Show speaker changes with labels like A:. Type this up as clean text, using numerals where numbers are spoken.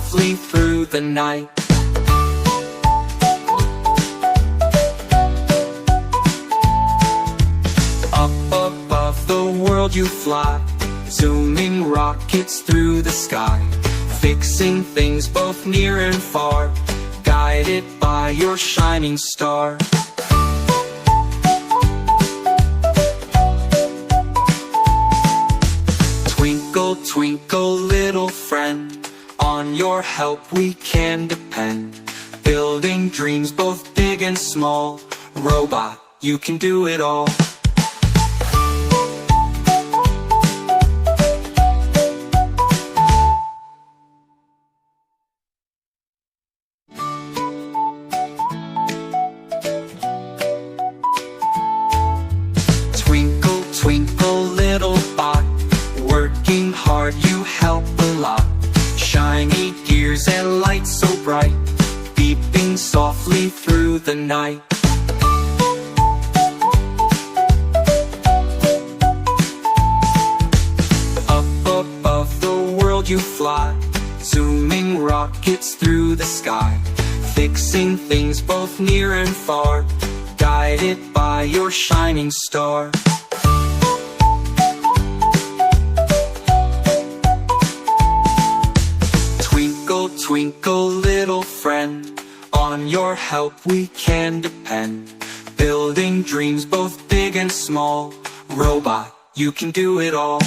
A: softly through the night. Up above the world you fly, zooming rockets through the sky, fixing things both near and far, guided by your shining star. Twinkle, twinkle, little friend, on your help we can depend. Building dreams both big and small, robot, you can do it all. Twinkle, twinkle, little bot, working hard you help a lot. Shiny gears and lights so bright, beeping softly through the night. Up above the world you fly, zooming rockets through the sky, fixing things both near and far, guided by your shining star. Twinkle, twinkle, little friend, on your help we can depend. Building dreams both big and small, robot, you can do it all.